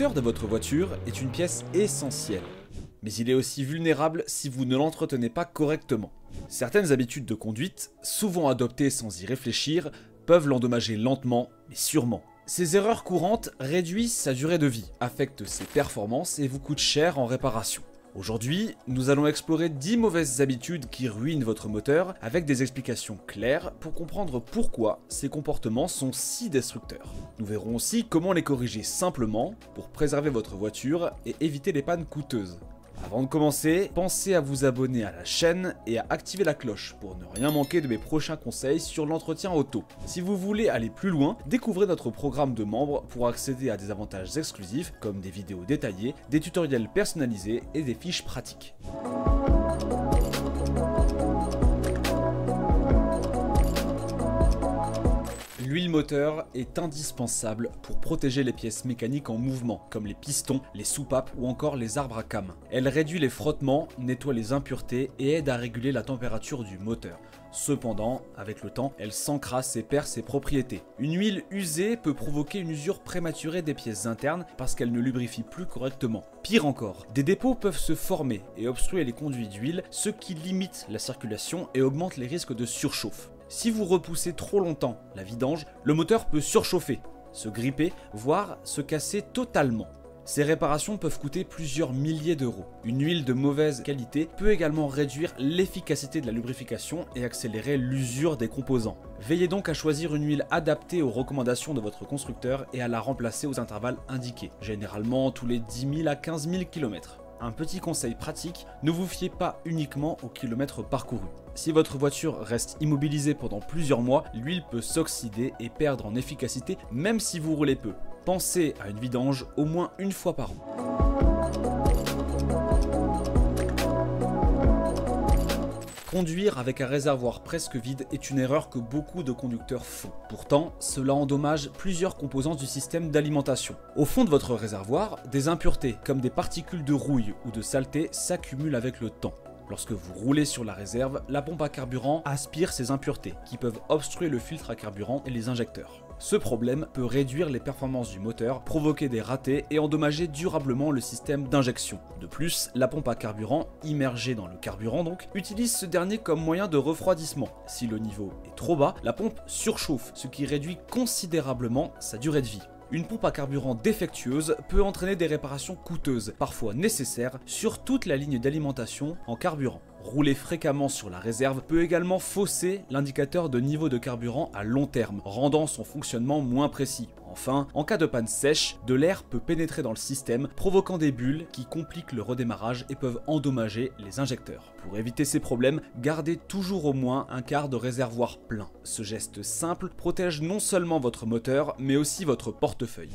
moteur de votre voiture est une pièce essentielle, mais il est aussi vulnérable si vous ne l'entretenez pas correctement. Certaines habitudes de conduite, souvent adoptées sans y réfléchir, peuvent l'endommager lentement mais sûrement. Ces erreurs courantes réduisent sa durée de vie, affectent ses performances et vous coûtent cher en réparation. Aujourd'hui, nous allons explorer 10 mauvaises habitudes qui ruinent votre moteur avec des explications claires pour comprendre pourquoi ces comportements sont si destructeurs. Nous verrons aussi comment les corriger simplement pour préserver votre voiture et éviter les pannes coûteuses. Avant de commencer, pensez à vous abonner à la chaîne et à activer la cloche pour ne rien manquer de mes prochains conseils sur l'entretien auto. Si vous voulez aller plus loin, découvrez notre programme de membres pour accéder à des avantages exclusifs comme des vidéos détaillées, des tutoriels personnalisés et des fiches pratiques. L'huile moteur est indispensable pour protéger les pièces mécaniques en mouvement, comme les pistons, les soupapes ou encore les arbres à cames. Elle réduit les frottements, nettoie les impuretés et aide à réguler la température du moteur. Cependant, avec le temps, elle s'encrasse et perd ses propriétés. Une huile usée peut provoquer une usure prématurée des pièces internes parce qu'elle ne lubrifie plus correctement. Pire encore, des dépôts peuvent se former et obstruer les conduits d'huile, ce qui limite la circulation et augmente les risques de surchauffe. Si vous repoussez trop longtemps la vidange, le moteur peut surchauffer, se gripper, voire se casser totalement. Ces réparations peuvent coûter plusieurs milliers d'euros. Une huile de mauvaise qualité peut également réduire l'efficacité de la lubrification et accélérer l'usure des composants. Veillez donc à choisir une huile adaptée aux recommandations de votre constructeur et à la remplacer aux intervalles indiqués, généralement tous les 10 000 à 15 000 km. Un petit conseil pratique, ne vous fiez pas uniquement aux kilomètres parcourus. Si votre voiture reste immobilisée pendant plusieurs mois, l'huile peut s'oxyder et perdre en efficacité même si vous roulez peu. Pensez à une vidange au moins une fois par an. Conduire avec un réservoir presque vide est une erreur que beaucoup de conducteurs font. Pourtant, cela endommage plusieurs composants du système d'alimentation. Au fond de votre réservoir, des impuretés comme des particules de rouille ou de saleté s'accumulent avec le temps. Lorsque vous roulez sur la réserve, la pompe à carburant aspire ces impuretés qui peuvent obstruer le filtre à carburant et les injecteurs. Ce problème peut réduire les performances du moteur, provoquer des ratés et endommager durablement le système d'injection. De plus, la pompe à carburant, immergée dans le carburant donc, utilise ce dernier comme moyen de refroidissement. Si le niveau est trop bas, la pompe surchauffe, ce qui réduit considérablement sa durée de vie. Une pompe à carburant défectueuse peut entraîner des réparations coûteuses, parfois nécessaires, sur toute la ligne d'alimentation en carburant. Rouler fréquemment sur la réserve peut également fausser l'indicateur de niveau de carburant à long terme, rendant son fonctionnement moins précis. Enfin, en cas de panne sèche, de l'air peut pénétrer dans le système, provoquant des bulles qui compliquent le redémarrage et peuvent endommager les injecteurs. Pour éviter ces problèmes, gardez toujours au moins un quart de réservoir plein. Ce geste simple protège non seulement votre moteur, mais aussi votre portefeuille.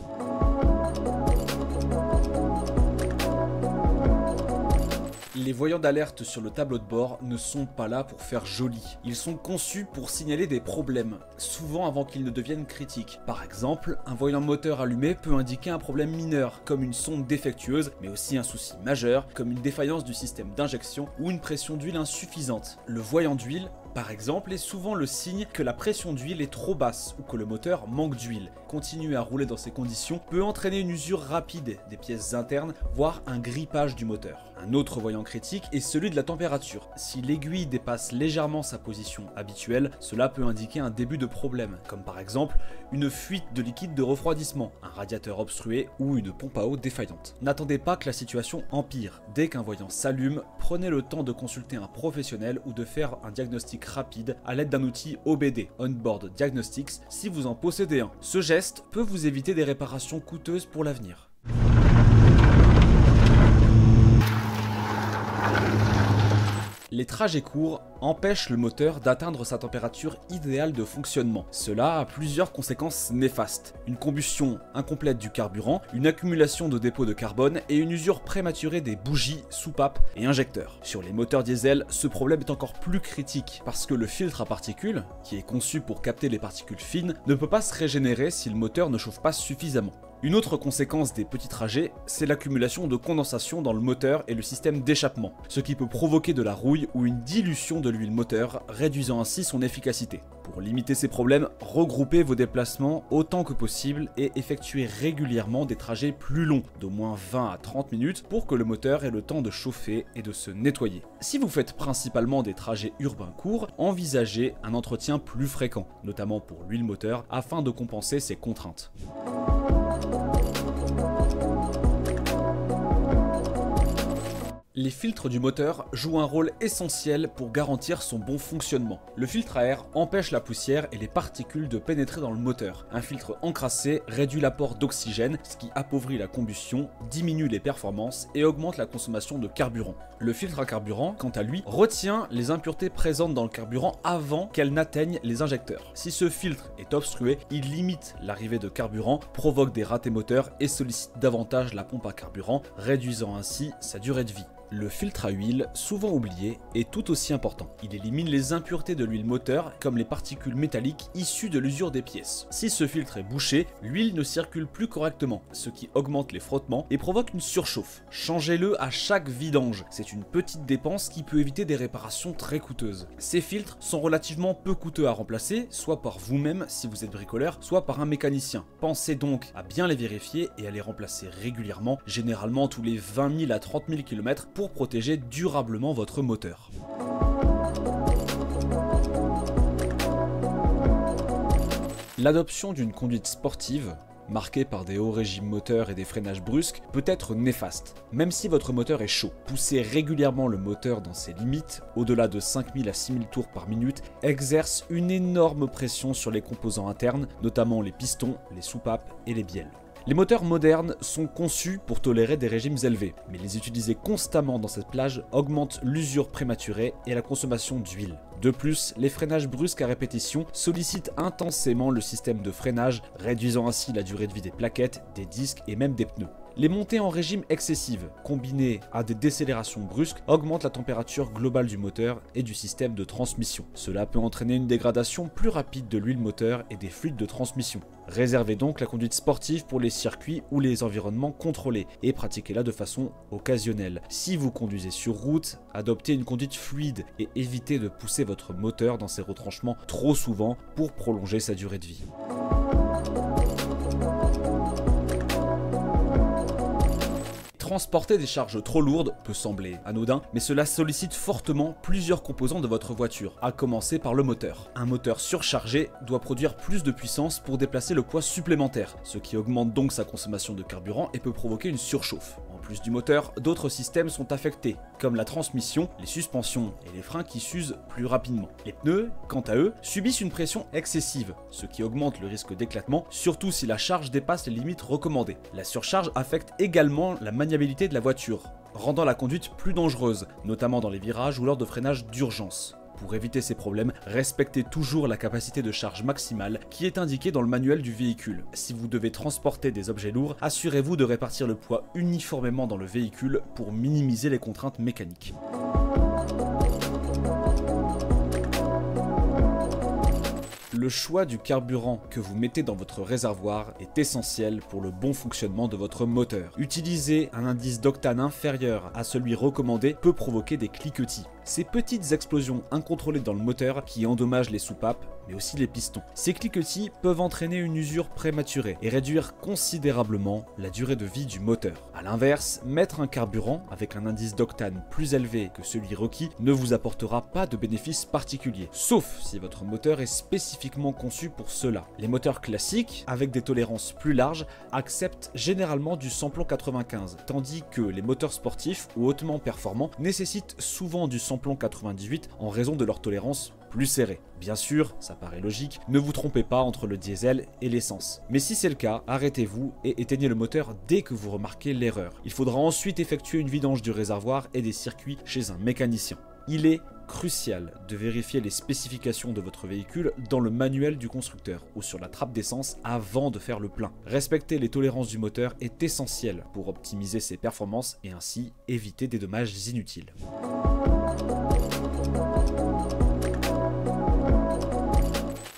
Les voyants d'alerte sur le tableau de bord ne sont pas là pour faire joli. Ils sont conçus pour signaler des problèmes, souvent avant qu'ils ne deviennent critiques. Par exemple, un voyant moteur allumé peut indiquer un problème mineur, comme une sonde défectueuse, mais aussi un souci majeur, comme une défaillance du système d'injection ou une pression d'huile insuffisante. Le voyant d'huile, par exemple, est souvent le signe que la pression d'huile est trop basse ou que le moteur manque d'huile. Continuer à rouler dans ces conditions peut entraîner une usure rapide des pièces internes, voire un grippage du moteur. Un autre voyant critique est celui de la température. Si l'aiguille dépasse légèrement sa position habituelle, cela peut indiquer un début de problème, comme par exemple une fuite de liquide de refroidissement, un radiateur obstrué ou une pompe à eau défaillante. N'attendez pas que la situation empire. Dès qu'un voyant s'allume, prenez le temps de consulter un professionnel ou de faire un diagnostic rapide à l'aide d'un outil OBD, On-Board Diagnostics, si vous en possédez un. Ce geste peut vous éviter des réparations coûteuses pour l'avenir. Les trajets courts empêchent le moteur d'atteindre sa température idéale de fonctionnement. Cela a plusieurs conséquences néfastes. Une combustion incomplète du carburant, une accumulation de dépôts de carbone et une usure prématurée des bougies, soupapes et injecteurs. Sur les moteurs diesel, ce problème est encore plus critique parce que le filtre à particules, qui est conçu pour capter les particules fines, ne peut pas se régénérer si le moteur ne chauffe pas suffisamment. Une autre conséquence des petits trajets, c'est l'accumulation de condensation dans le moteur et le système d'échappement, ce qui peut provoquer de la rouille ou une dilution de l'huile moteur, réduisant ainsi son efficacité. Pour limiter ces problèmes, regroupez vos déplacements autant que possible et effectuez régulièrement des trajets plus longs, d'au moins 20 à 30 minutes, pour que le moteur ait le temps de chauffer et de se nettoyer. Si vous faites principalement des trajets urbains courts, envisagez un entretien plus fréquent, notamment pour l'huile moteur, afin de compenser ces contraintes. Les filtres du moteur jouent un rôle essentiel pour garantir son bon fonctionnement. Le filtre à air empêche la poussière et les particules de pénétrer dans le moteur. Un filtre encrassé réduit l'apport d'oxygène, ce qui appauvrit la combustion, diminue les performances et augmente la consommation de carburant. Le filtre à carburant, quant à lui, retient les impuretés présentes dans le carburant avant qu'elles n'atteignent les injecteurs. Si ce filtre est obstrué, il limite l'arrivée de carburant, provoque des ratés moteurs et sollicite davantage la pompe à carburant, réduisant ainsi sa durée de vie. Le filtre à huile, souvent oublié, est tout aussi important. Il élimine les impuretés de l'huile moteur, comme les particules métalliques issues de l'usure des pièces. Si ce filtre est bouché, l'huile ne circule plus correctement, ce qui augmente les frottements et provoque une surchauffe. Changez-le à chaque vidange. C'est une petite dépense qui peut éviter des réparations très coûteuses. Ces filtres sont relativement peu coûteux à remplacer, soit par vous-même si vous êtes bricoleur, soit par un mécanicien. Pensez donc à bien les vérifier et à les remplacer régulièrement, généralement tous les 20 000 à 30 000 km, pour protéger durablement votre moteur. L'adoption d'une conduite sportive, marquée par des hauts régimes moteurs et des freinages brusques, peut être néfaste. Même si votre moteur est chaud, pousser régulièrement le moteur dans ses limites, au-delà de 5000 à 6000 tours par minute, exerce une énorme pression sur les composants internes, notamment les pistons, les soupapes et les bielles. Les moteurs modernes sont conçus pour tolérer des régimes élevés, mais les utiliser constamment dans cette plage augmente l'usure prématurée et la consommation d'huile. De plus, les freinages brusques à répétition sollicitent intensément le système de freinage, réduisant ainsi la durée de vie des plaquettes, des disques et même des pneus. Les montées en régime excessives, combinées à des décélérations brusques, augmentent la température globale du moteur et du système de transmission. Cela peut entraîner une dégradation plus rapide de l'huile moteur et des fluides de transmission. Réservez donc la conduite sportive pour les circuits ou les environnements contrôlés et pratiquez-la de façon occasionnelle. Si vous conduisez sur route, adoptez une conduite fluide et évitez de pousser votre moteur dans ses retranchements trop souvent pour prolonger sa durée de vie. Transporter des charges trop lourdes peut sembler anodin, mais cela sollicite fortement plusieurs composants de votre voiture, à commencer par le moteur. Un moteur surchargé doit produire plus de puissance pour déplacer le poids supplémentaire, ce qui augmente donc sa consommation de carburant et peut provoquer une surchauffe. En plus du moteur, d'autres systèmes sont affectés, comme la transmission, les suspensions et les freins qui s'usent plus rapidement. Les pneus, quant à eux, subissent une pression excessive, ce qui augmente le risque d'éclatement, surtout si la charge dépasse les limites recommandées. La surcharge affecte également la maniabilité de la voiture, rendant la conduite plus dangereuse, notamment dans les virages ou lors de freinage d'urgence. Pour éviter ces problèmes, respectez toujours la capacité de charge maximale qui est indiquée dans le manuel du véhicule. Si vous devez transporter des objets lourds, assurez-vous de répartir le poids uniformément dans le véhicule pour minimiser les contraintes mécaniques. Le choix du carburant que vous mettez dans votre réservoir est essentiel pour le bon fonctionnement de votre moteur. Utiliser un indice d'octane inférieur à celui recommandé peut provoquer des cliquetis. Ces petites explosions incontrôlées dans le moteur qui endommagent les soupapes, mais aussi les pistons. Ces cliquetis peuvent entraîner une usure prématurée et réduire considérablement la durée de vie du moteur. A l'inverse, mettre un carburant avec un indice d'octane plus élevé que celui requis ne vous apportera pas de bénéfices particuliers, sauf si votre moteur est spécifiquement conçu pour cela. Les moteurs classiques, avec des tolérances plus larges, acceptent généralement du samplon 95, tandis que les moteurs sportifs ou hautement performants nécessitent souvent du samplon 98 en raison de leur tolérance plus serrée. Bien sûr, ça paraît logique, ne vous trompez pas entre le diesel et l'essence. Mais si c'est le cas, arrêtez-vous et éteignez le moteur dès que vous remarquez l'erreur. Il faudra ensuite effectuer une vidange du réservoir et des circuits chez un mécanicien. Il est crucial de vérifier les spécifications de votre véhicule dans le manuel du constructeur ou sur la trappe d'essence avant de faire le plein. Respecter les tolérances du moteur est essentiel pour optimiser ses performances et ainsi éviter des dommages inutiles.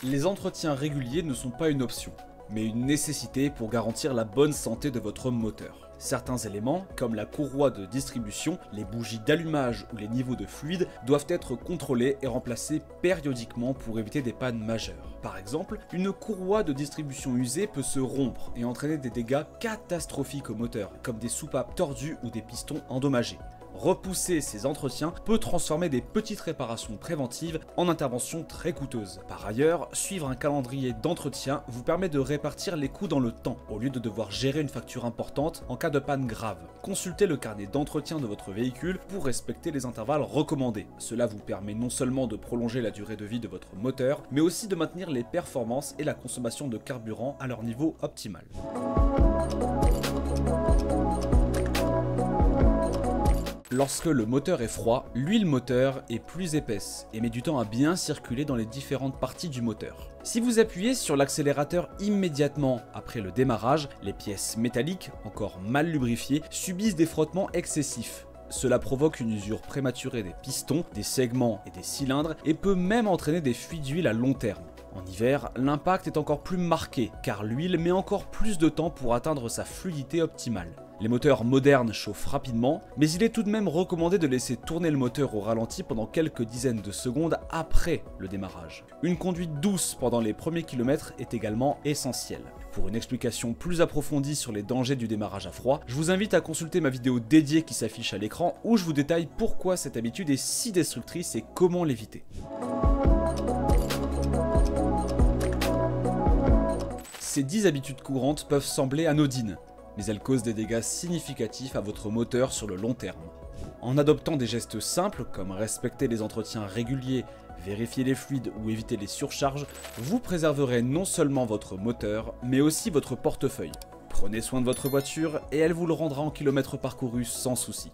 Les entretiens réguliers ne sont pas une option. mais une nécessité pour garantir la bonne santé de votre moteur. Certains éléments, comme la courroie de distribution, les bougies d'allumage ou les niveaux de fluide, doivent être contrôlés et remplacés périodiquement pour éviter des pannes majeures. Par exemple, une courroie de distribution usée peut se rompre et entraîner des dégâts catastrophiques au moteur, comme des soupapes tordues ou des pistons endommagés. Repousser ces entretiens peut transformer des petites réparations préventives en interventions très coûteuses. Par ailleurs, suivre un calendrier d'entretien vous permet de répartir les coûts dans le temps, au lieu de devoir gérer une facture importante en cas de panne grave. Consultez le carnet d'entretien de votre véhicule pour respecter les intervalles recommandés. Cela vous permet non seulement de prolonger la durée de vie de votre moteur, mais aussi de maintenir les performances et la consommation de carburant à leur niveau optimal. Lorsque le moteur est froid, l'huile moteur est plus épaisse et met du temps à bien circuler dans les différentes parties du moteur. Si vous appuyez sur l'accélérateur immédiatement après le démarrage, les pièces métalliques, encore mal lubrifiées, subissent des frottements excessifs. Cela provoque une usure prématurée des pistons, des segments et des cylindres et peut même entraîner des fuites d'huile à long terme. En hiver, l'impact est encore plus marqué car l'huile met encore plus de temps pour atteindre sa fluidité optimale. Les moteurs modernes chauffent rapidement, mais il est tout de même recommandé de laisser tourner le moteur au ralenti pendant quelques dizaines de secondes après le démarrage. Une conduite douce pendant les premiers kilomètres est également essentielle. Pour une explication plus approfondie sur les dangers du démarrage à froid, je vous invite à consulter ma vidéo dédiée qui s'affiche à l'écran où je vous détaille pourquoi cette habitude est si destructrice et comment l'éviter. Ces 10 habitudes courantes peuvent sembler anodines, mais elles causent des dégâts significatifs à votre moteur sur le long terme. En adoptant des gestes simples comme respecter les entretiens réguliers, vérifier les fluides ou éviter les surcharges, vous préserverez non seulement votre moteur, mais aussi votre portefeuille. Prenez soin de votre voiture et elle vous le rendra en kilomètres parcourus sans souci.